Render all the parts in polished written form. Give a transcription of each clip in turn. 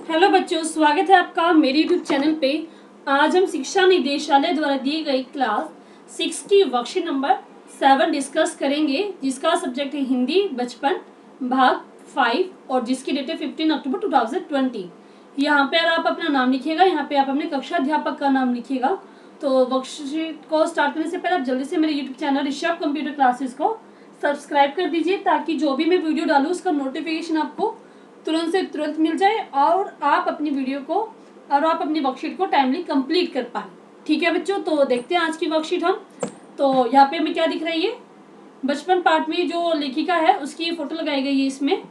Hello बच्चों, स्वागत है आपका मेरे यूट्यूब चैनल पे। आज हम शिक्षा निदेशालय द्वारा दी गई क्लास 6 की वर्कशीट नंबर 7 डिस्कस करेंगे, जिसका सब्जेक्ट है हिंदी बचपन भाग 5 और जिसकी डेट है 15 अक्टूबर 2020। यहाँ पे आप अपना नाम लिखिएगा, यहाँ पे आप अपने कक्षा अध्यापक का नाम लिखिएगा। तो वर्कशीट को स्टार्ट करने से पहले आप जल्दी से मेरे YouTube channel Rishabh computer classes को सब्सक्राइब कर दीजिए, ताकि जो भी मैं वीडियो डालूँ उसका नोटिफिकेशन आपको तुरंत से तुरंत मिल जाए और आप अपनी वर्कशीट को टाइमली कंप्लीट कर पाए। ठीक है बच्चों, तो देखते हैं आज की वर्कशीट हम। तो यहाँ पे हमें क्या दिख रही है, बचपन पाठ में जो लेखिका है उसकी फोटो लगाई गई है इसमें।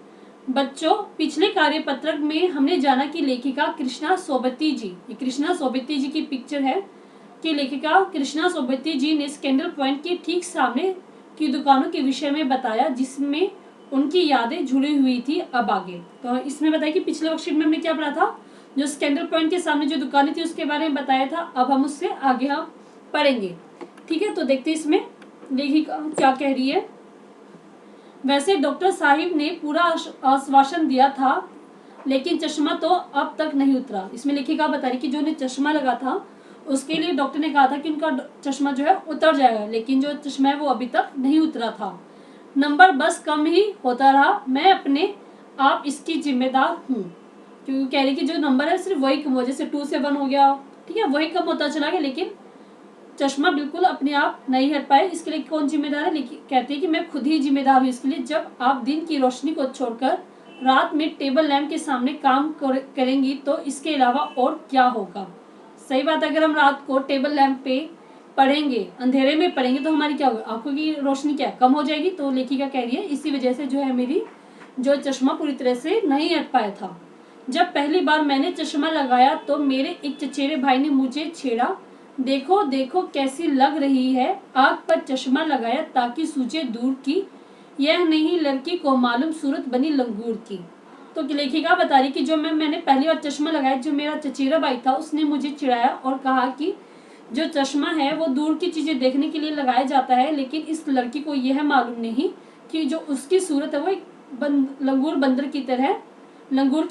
बच्चों, पिछले कार्यपत्रक में हमने जाना कि लेखिका कृष्णा सोबती जी, ये कृष्णा सोबती जी की पिक्चर है कि लेखिका कृष्णा सोबती जी ने स्कैंडल पॉइंट के ठीक सामने की दुकानों के विषय में बताया, जिसमें उनकी यादें जुड़ी हुई थी। अब आगे तो इसमें बताया कि पिछले वर्कशीट में हमने क्या पढ़ा था, जो स्कैंडल पॉइंट के सामने जो दुकानें थी उसके बारे में बताया था। अब हम उससे आगे हम पढ़ेंगे। ठीक है, तो देखते हैं इसमें लेखिका क्या कह रही है। वैसे डॉक्टर साहिब ने पूरा आश्वासन दिया था, लेकिन चश्मा तो अब तक नहीं उतरा। इसमें लेखिका बता रही कि जो उन्हें चश्मा लगा था उसके लिए डॉक्टर ने कहा था कि उनका चश्मा जो है उतर जाएगा, लेकिन जो चश्मा है वो अभी तक नहीं उतरा था। नंबर बस कम ही होता रहा, मैं अपने आप इसकी जिम्मेदार हूँ। क्योंकि कह रही कि जो नंबर है सिर्फ वही कम हो, जैसे 2 से 1 हो गया, ठीक है, वही कम होता चला गया, लेकिन चश्मा बिल्कुल अपने आप नहीं हट पाए। इसके लिए कौन जिम्मेदार है, कहती है कि मैं खुद ही जिम्मेदार हूँ इसके लिए। जब आप दिन की रोशनी को छोड़कर रात में टेबल लैंप के सामने काम करेंगी तो इसके अलावा और क्या होगा। सही बात, अगर हम रात को टेबल लैंप पे पढ़ेंगे, अंधेरे में पढ़ेंगे, तो हमारी क्या होगी, आंखों की रोशनी क्या कम हो जाएगी। तो लेखिका कह रही है इसी वजह से जो है मेरी जो चश्मा पूरी तरह से नहीं हट पाया था। जब पहली बार मैंने चश्मा लगाया तो मेरे एक चचेरे भाई ने मुझे छेड़ा, देखो देखो कैसी लग रही है, आंख पर चश्मा लगाया ताकि सूझे दूर की, यह नहीं लड़की को मालूम सूरत बनी लंगूर की। तो लेखिका बता रही कि जो मैंने पहली बार चश्मा लगाया, जो मेरा चचेरा भाई था उसने मुझे चिढ़ाया और कहा कि जो चश्मा है वो दूर की चीजें देखने के लिए लगाया जाता है, लेकिन इस लड़की को यह मालूम नहीं कि जो उसकी सूरत है वो एक लंगूर की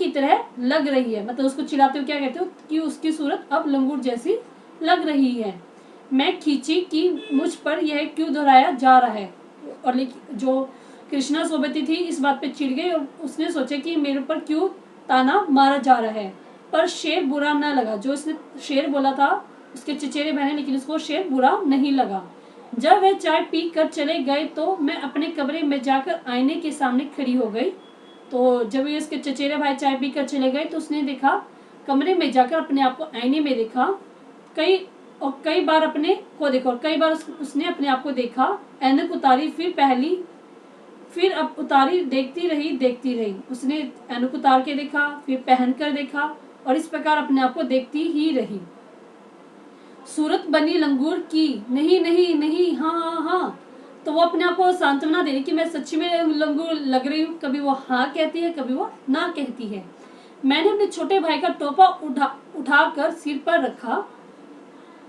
तरह लग रही है। मतलब उसको चिढ़ाते हुए क्या कहते हो कि उसकी सूरत अब लंगूर जैसी लग रही है। मैं खींची कि मुझ पर यह क्यों दोहराया जा रहा है, और जो कृष्णा सोबती थी इस बात पे चिढ़ गई और उसने सोचा कि मेरे पर क्यों ताना मारा जा रहा है। पर शेर बुरा ना लगा, जो उसने शेर बोला था उसके चचेरे बहन, लेकिन उसको शेर बुरा नहीं लगा। जब वह चाय पी कर चले गए तो मैं अपने कमरे में जाकर आईने के सामने खड़ी हो गई। तो जब ये उसके चचेरे भाई चाय पी कर चले गए तो उसने देखा, कमरे में जाकर अपने आप को आईने में देखा, कई बार अपने को देखा, और कई बार उसने अपने आप को देखा। ऐनक उतारी, फिर अब उतारी, देखती रही। उसने ऐनक उतार के देखा, फिर पहन कर देखा, और इस प्रकार अपने आप को देखती ही रही। सूरत बनी लंगूर की, नहीं नहीं नहीं, हाँ हाँ हाँ। तो वो अपने आप को सांत्वना दे रही कि मैं सच्ची में लंगूर लग रही हूँ। कभी वो हाँ कहती है, कभी वो ना कहती है। मैंने अपने छोटे भाई का टोपा उठाकर सिर पर रखा।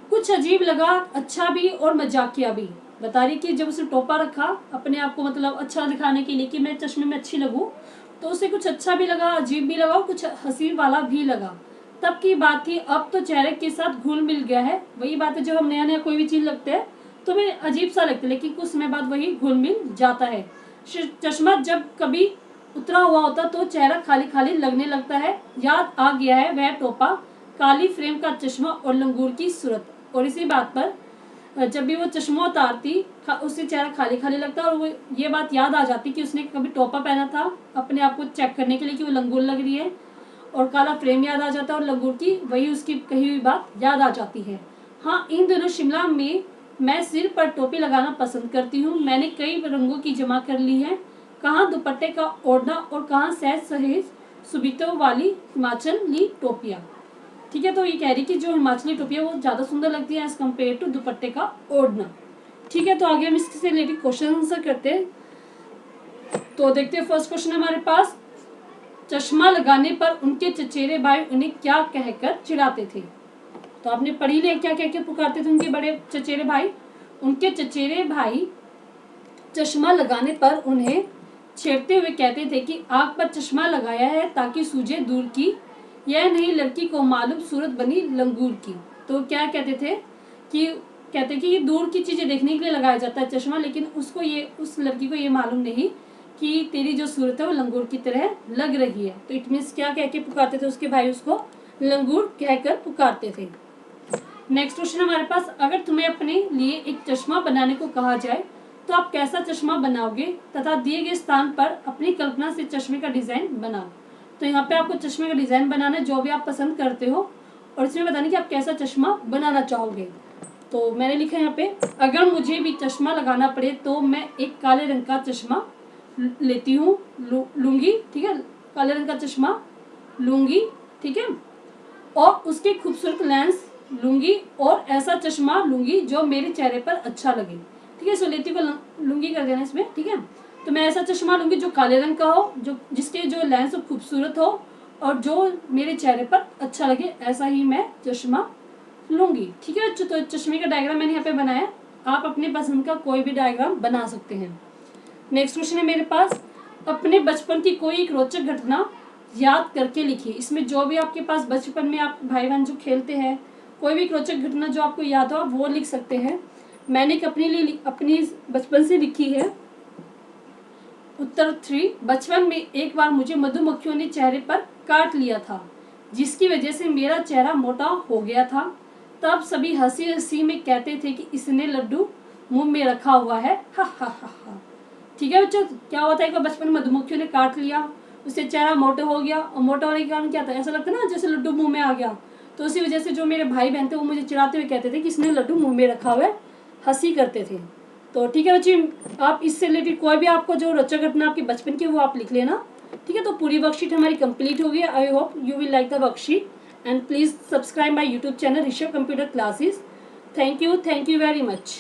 कुछ अजीब लगा, अच्छा भी और मजाकिया भी। बता रही कि जब उसने टोपा रखा अपने आप को मतलब अच्छा दिखाने के लिए कि मैं चश्मे में अच्छी लगूं, तो उसे कुछ अच्छा भी लगा, अजीब भी लगा और कुछ हंसी वाला भी लगा। तब की बात थी, अब तो चेहरे के साथ घुल मिल गया है। वही बात है, जब हम नया नया कोई भी चीज लगते है तो हमें अजीब सा लगता है, लेकिन कुछ समय बाद वही घुल मिल जाता है। चश्मा जब कभी उतरा हुआ होता तो चेहरा खाली खाली लगने लगता है। याद आ गया है वह टोपा, काली फ्रेम का चश्मा और लंगूर की सूरत। और इसी बात पर जब भी वो चश्मा उतारती उससे चेहरा खाली खाली लगता और वो ये बात याद आ जाती कि उसने कभी टोपा पहना था अपने आप को चेक करने के लिए कि वो लंगूर लग रही है, और काला फ्रेम याद आ जाता है और लंगूर की वही उसकी कही हुई बात याद आ जाती है। हाँ, इन दिनों शिमला में मैं सिर पर टोपी लगाना पसंद करती हूँ। मैंने कई रंगों की जमा कर ली है, कहाँ दुपट्टे का ओढ़ना और कहाँ सहज सहेज सुबितों वाली हिमाचली टोपियाँ। ठीक है, तो ये कह रही कि जो हिमाचली टोपियाँ वो ज़्यादा सुंदर लगती है एज कम्पेयर टू दुपट्टे का ओढ़ना। ठीक है, तो आगे हम इससे रिलेटेड क्वेश्चन आंसर करते हैं। तो देखते हैं, फर्स्ट क्वेश्चन हमारे पास, चश्मा लगाने पर उनके चचेरे भाई उन्हें क्या कहकर चिढ़ाते थे। तो आपने पढ़ी लिया, क्या कह के पुकारते थे उनके बड़े चचेरे भाई। उनके चचेरे भाई चश्मा लगाने पर उन्हें छेड़ते हुए कहते थे कि आंख पर चश्मा लगाया है ताकि सूझे दूर की, यह नई लड़की को मालूम सूरत बनी लंगूर की। तो क्या कहते थे कि ये दूर की चीज़ें देखने के लिए लगाया जाता है चश्मा, लेकिन उस लड़की को ये मालूम नहीं कि तेरी जो सूरत है वो लंगूर की तरह लग रही है। तो इट मीन्स क्या कह के पुकारते थे उसके भाई, उसको लंगूर कहकर पुकारते थे। नेक्स्ट क्वेश्चन हमारे पास, अगर तुम्हें अपने लिए एक चश्मा बनाने को कहा जाए तो आप कैसा चश्मा बनाओगे तथा दिए गए स्थान पर अपनी कल्पना से चश्मे का डिजाइन बनाओ। तो यहाँ पे आपको चश्मे का डिजाइन बनाना है जो भी आप पसंद करते हो, और इसमें बताना कि आप कैसा चश्मा बनाना चाहोगे। तो मैंने लिखा है यहाँ पे, अगर मुझे भी चश्मा लगाना पड़े तो मैं एक काले रंग का चश्मा लेती हूँ लूंगी, ठीक है, काले रंग का चश्मा लूंगी, ठीक है, और उसके खूबसूरत लेंस लूंगी और ऐसा चश्मा लूंगी जो मेरे चेहरे पर अच्छा लगे, ठीक है। सो लेती को लूंगी कर देना इसमें, ठीक है। तो मैं ऐसा चश्मा लूंगी जो काले रंग का हो, जिसके जो लेंस खूबसूरत हो और जो मेरे चेहरे पर अच्छा लगे, ऐसा ही मैं चश्मा लूंगी, ठीक है। तो चश्मे का डायग्राम मैंने यहाँ पे बनाया, आप अपने पसंद का कोई भी डायग्राम बना सकते हैं। नेक्स्ट क्वेश्चन है मेरे पास, अपने बचपन की कोई एक रोचक घटना याद करके लिखिए। इसमें जो भी आपके पास बचपन में आप भाई बहन जो खेलते हैं, कोई भी रोचक घटना जो आपको याद हो आप वो लिख सकते हैं। मैंने एक अपनी बचपन से लिखी है। उत्तर 3, बचपन में एक बार मुझे मधुमक्खियों ने चेहरे पर काट लिया था, जिसकी वजह से मेरा चेहरा मोटा हो गया था। तब सभी हंसी हंसी में कहते थे कि इसने लड्डू मुंह में रखा हुआ है, हा हा हा हा। ठीक है बच्चों, क्या हुआ था, एक बार बचपन में मधुमक्खियों ने काट लिया, उससे चेहरा मोटा हो गया, और मोटा होने के कारण क्या था, ऐसा लगता ना जैसे लड्डू मुंह में आ गया। तो उसी वजह से जो मेरे भाई बहन थे वो मुझे चिढ़ाते हुए कहते थे कि इसने लड्डू मुंह में रखा हुआ है, हंसी करते थे। तो ठीक है बच्चे, आप इससे रिलेटेड कोई भी आपको जो रोचक घटना आपके बचपन की वो आप लिख लेना, ठीक है। तो पूरी वर्कशीट हमारी कंप्लीट हो गई। I hope you will like the worksheet and please subscribe my YouTube channel Rishabh computer classes. Thank you very much.